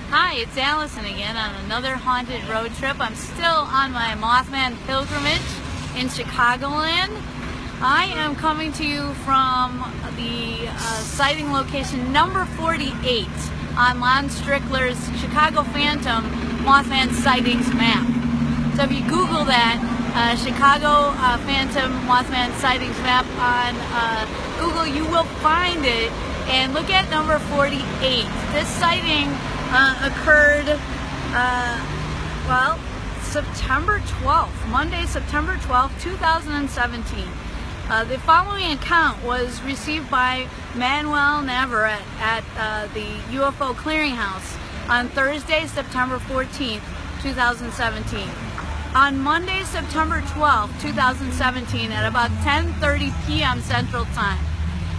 Hi, it's Allison again on another haunted road trip. I'm still on my Mothman pilgrimage in Chicagoland. I am coming to you from the sighting location number 48 on Lon Strickler's Chicago Phantom Mothman sightings map. So if you Google that, Chicago Phantom Mothman sightings map on Google, you will find it, and look at number 48. This sighting occurred, September 12th, Monday, September 12th, 2017. The following account was received by Manuel Navarrete at the UFO Clearinghouse on Thursday, September 14th, 2017. On Monday, September 12th, 2017, at about 10:30 p.m. Central Time,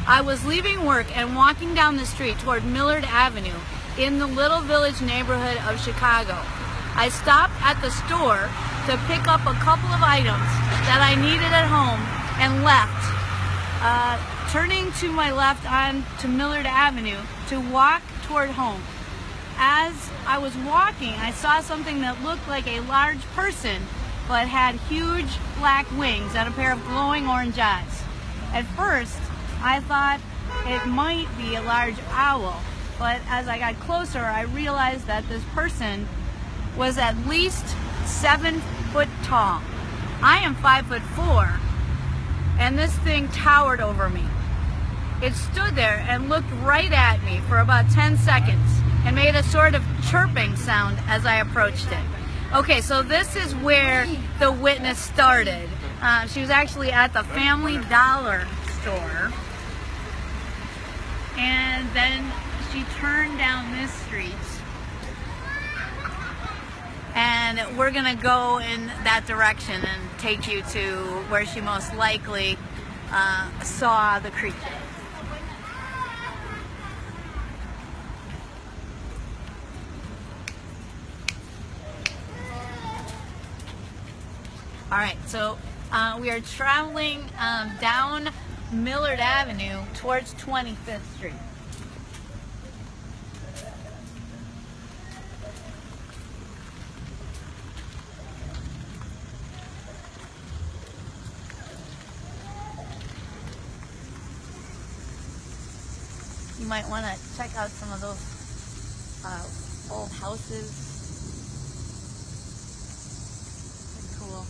I was leaving work and walking down the street toward Millard Avenue in the Little Village neighborhood of Chicago. I stopped at the store to pick up a couple of items that I needed at home and left, turning to my left on to Millard Avenue to walk toward home. As I was walking, I saw something that looked like a large person but had huge black wings and a pair of glowing orange eyes. At first, I thought it might be a large owl, but as I got closer, I realized that this person was at least 7 foot tall. I am 5'4", and this thing towered over me. It stood there and looked right at me for about 10 seconds and made a sort of chirping sound as I approached it. Okay, so this is where the witness started. She was actually at the Family Dollar store, and then she turned down this street, and we're gonna go in that direction and take you to where she most likely saw the creature. All right, so we are traveling down Millard Avenue towards 25th Street. You might want to check out some of those old houses. Pretty cool.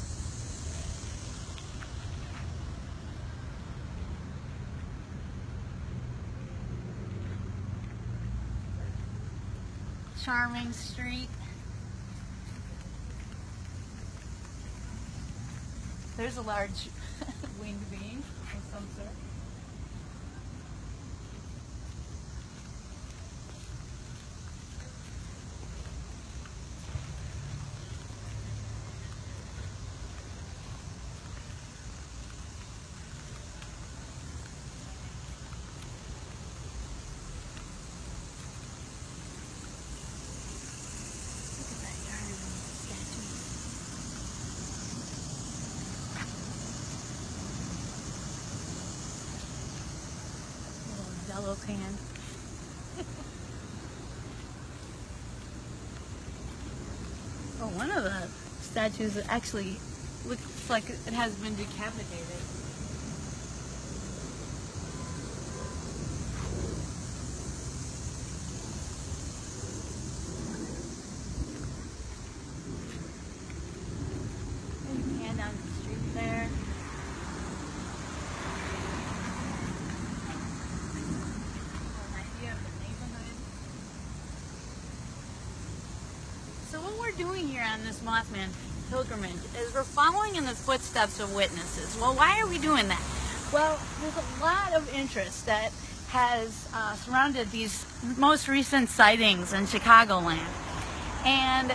Charming street. There's a large winged being of some sort. Yellow can. Oh, one of the statues actually looks like it has been decapitated. You can hand down the street there. So what we're doing here on this Mothman pilgrimage is we're following in the footsteps of witnesses. Well, why are we doing that? Well, there's a lot of interest that has surrounded these most recent sightings in Chicagoland. And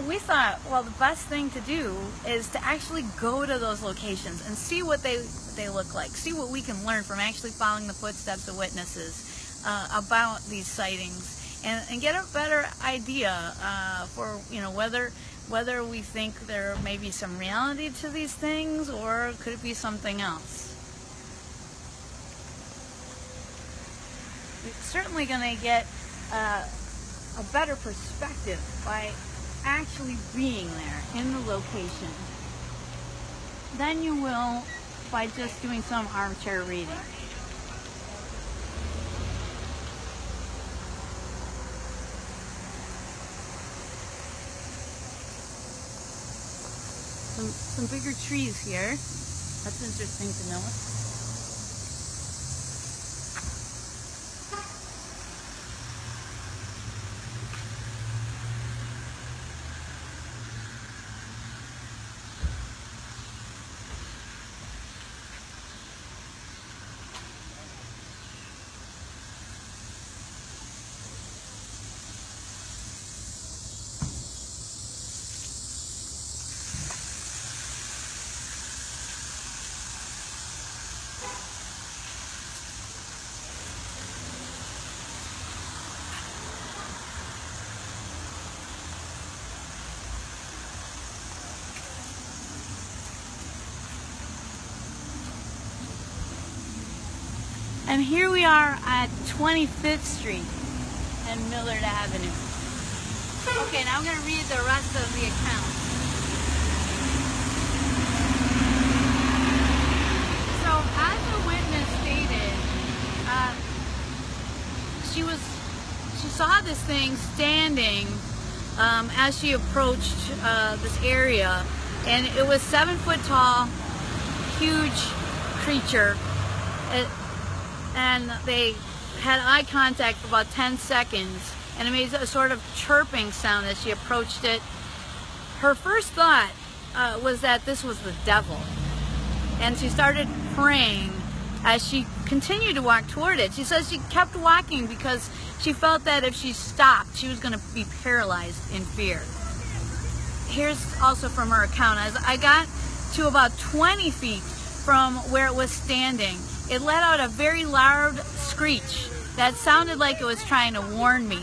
we thought, well, the best thing to do is to actually go to those locations and see what they look like, see what we can learn from actually following the footsteps of witnesses about these sightings. And get a better idea for whether we think there may be some reality to these things, or could it be something else. We're certainly going to get a better perspective by actually being there in the location than you will by just doing some armchair reading. Some bigger trees here. That's interesting to know. And here we are at 25th Street and Millard Avenue. Okay, now I'm going to read the rest of the account. So, as the witness stated, she saw this thing standing as she approached this area, and it was 7 foot tall, huge creature. And they had eye contact for about 10 seconds, and it made a sort of chirping sound as she approached it. Her first thought was that this was the devil, and she started praying as she continued to walk toward it. She says she kept walking because she felt that if she stopped, she was going to be paralyzed in fear. Here's also from her account. As I got to about 20 feet from where it was standing, it let out a very loud screech that sounded like it was trying to warn me,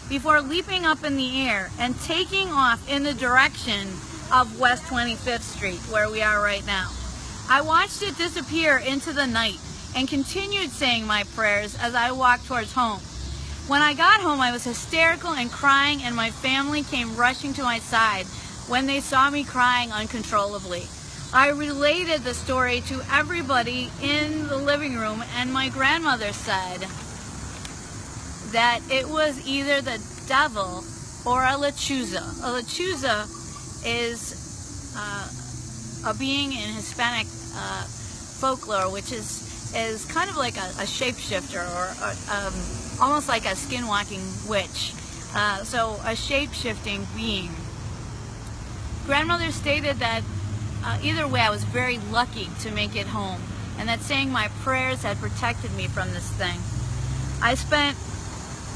before leaping up in the air and taking off in the direction of West 25th Street, where we are right now. I watched it disappear into the night and continued saying my prayers as I walked towards home. When I got home, I was hysterical and crying, and my family came rushing to my side when they saw me crying uncontrollably. I related the story to everybody in the living room, and my grandmother said that it was either the devil or a lechuza. A lechuza is a being in Hispanic folklore, which is kind of like a shapeshifter, or almost like a skinwalking witch. So a shape-shifting being. Grandmother stated that either way, I was very lucky to make it home, and that saying my prayers had protected me from this thing. I spent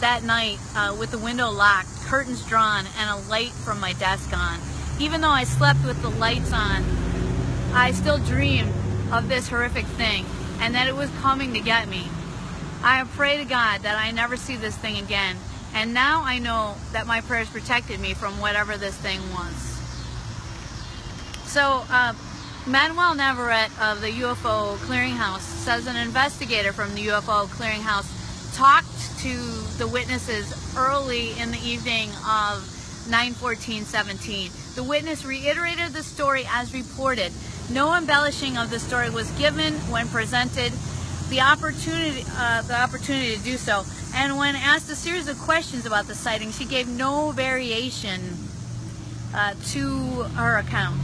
that night with the window locked, curtains drawn, and a light from my desk on. Even though I slept with the lights on, I still dreamed of this horrific thing, and that it was coming to get me. I pray to God that I never see this thing again, and now I know that my prayers protected me from whatever this thing was. So, Manuel Navarrete of the UFO Clearinghouse says an investigator from the UFO Clearinghouse talked to the witnesses early in the evening of 9/14/17. The witness reiterated the story as reported. No embellishing of the story was given when presented the opportunity to do so. And when asked a series of questions about the sighting, she gave no variation to her account.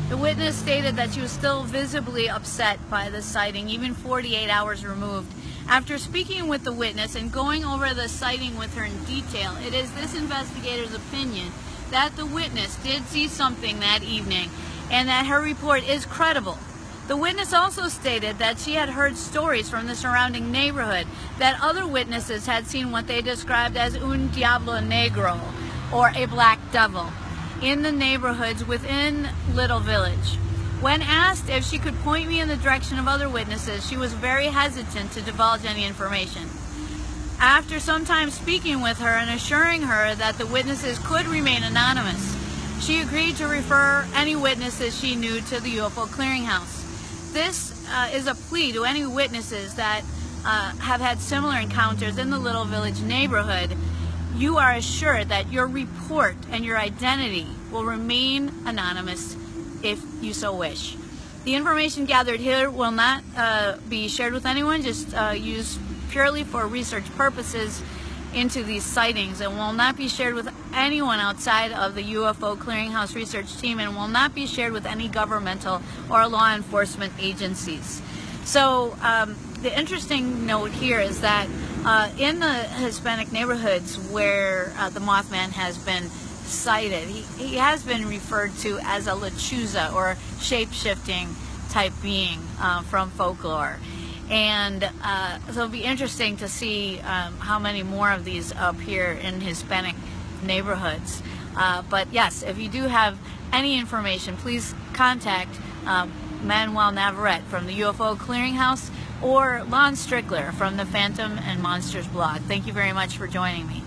The witness stated that she was still visibly upset by the sighting, even 48 hours removed. After speaking with the witness and going over the sighting with her in detail, it is this investigator's opinion that the witness did see something that evening, and that her report is credible. The witness also stated that she had heard stories from the surrounding neighborhood that other witnesses had seen what they described as un diablo negro, or a black devil, in the neighborhoods within Little Village. When asked if she could point me in the direction of other witnesses, she was very hesitant to divulge any information. After some time speaking with her and assuring her that the witnesses could remain anonymous, she agreed to refer any witnesses she knew to the UFO Clearinghouse. This is a plea to any witnesses that have had similar encounters in the Little Village neighborhood. you are assured that your report and your identity will remain anonymous if you so wish. The information gathered here will not be shared with anyone, just used purely for research purposes into these sightings, and will not be shared with anyone outside of the UFO Clearinghouse research team, and will not be shared with any governmental or law enforcement agencies. So the interesting note here is that in the Hispanic neighborhoods where the Mothman has been sighted, he has been referred to as a lechuza, or shape-shifting type being from folklore. And so it'll be interesting to see how many more of these appear in Hispanic neighborhoods. But yes, if you do have any information, please contact Manuel Navarrete from the UFO Clearinghouse, or Lon Strickler from the Phantom and Monsters blog. Thank you very much for joining me.